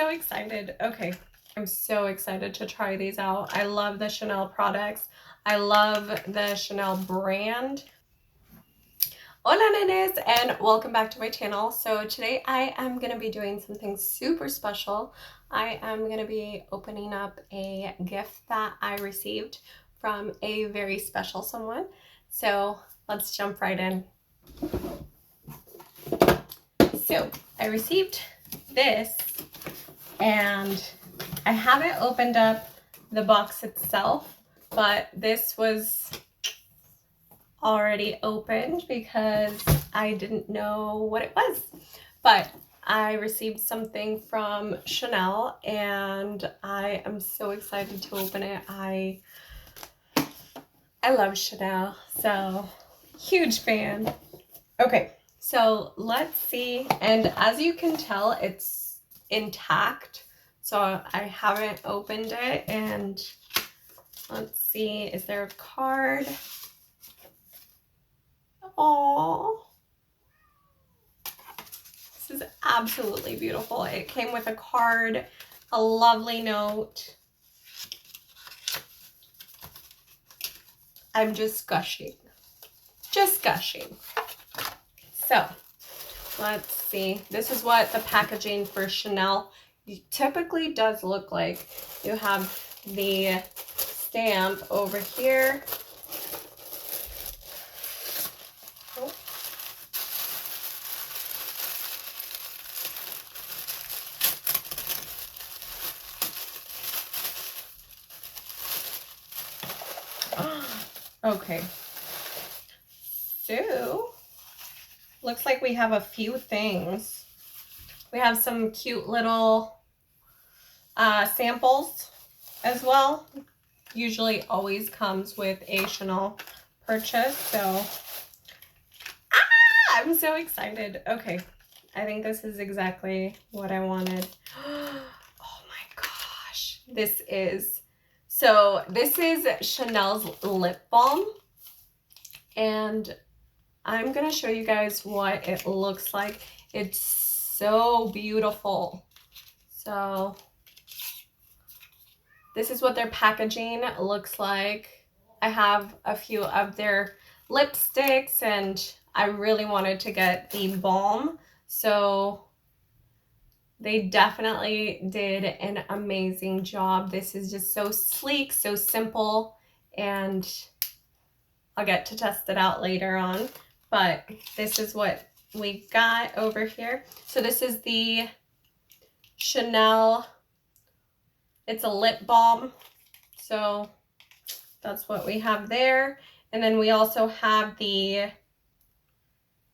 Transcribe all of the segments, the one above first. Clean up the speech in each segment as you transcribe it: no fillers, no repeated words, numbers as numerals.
so excited. Okay, I'm so excited to try these out. I love the Chanel products. I love the Chanel brand. Hola nenes, and welcome back to my channel. So today I am going to be doing something super special. I am going to be opening up a gift that I received from a very special someone. So let's jump right in. So I received this, and I haven't opened up the box itself, but this was already opened because I didn't know what it was. But I received something from Chanel and I am so excited to open it. I love Chanel, so huge fan. Okay, so let's see. And as you can tell, it's intact. So I haven't opened it, and let's see, is there a card? Oh, this is absolutely beautiful. It came with a card, a lovely note. I'm just gushing. Just gushing. So, let's see. This is what the packaging for Chanel typically does look like. You have the stamp over here. Oh. Okay. So, looks like we have a few things. We have some cute little samples as well. Usually always comes with a Chanel purchase, so I'm so excited. Okay, I think this is exactly what I wanted. Oh my gosh, this is Chanel's lip balm, and I'm gonna show you guys what it looks like. It's so beautiful. So this is what their packaging looks like. I have a few of their lipsticks, and I really wanted to get the balm, so they definitely did an amazing job. This is just so sleek, so simple, and I'll get to test it out later on. But this is what we got over here. So this is the Chanel, it's a lip balm. So that's what we have there. And then we also have the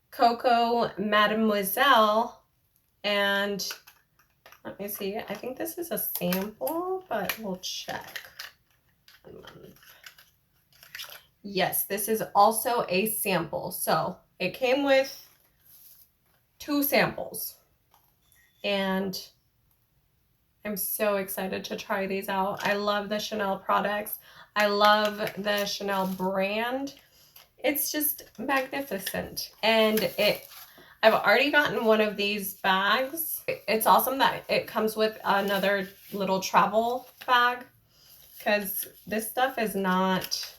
Coco Mademoiselle, and let me see, I think this is a sample, but we'll check. Yes, this is also a sample. So it came with 2 samples, and I'm so excited to try these out. I love the Chanel products. I love the Chanel brand. It's just magnificent. And I've already gotten one of these bags. It's awesome that it comes with another little travel bag, because this stuff is not,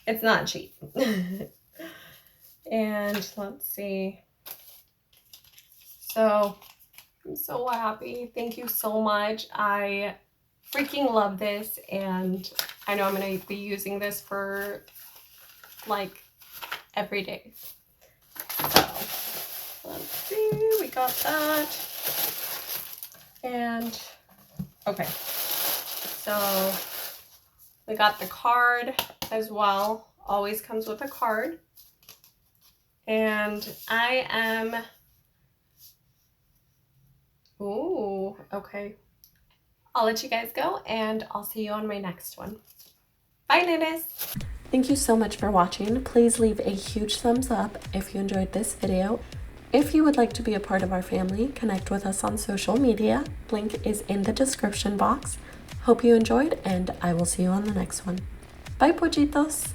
it's not cheap. And let's see. So I'm so happy. Thank you so much. I freaking love this, and I know I'm going to be using this for like every day. So let's see, we got that. And okay, so we got the card as well. Always comes with a card. And I am, ooh, okay. I'll let you guys go, and I'll see you on my next one. Bye, Nanas. Thank you so much for watching. Please leave a huge thumbs up if you enjoyed this video. If you would like to be a part of our family, connect with us on social media. Link is in the description box. Hope you enjoyed, and I will see you on the next one. Bye, pollitos.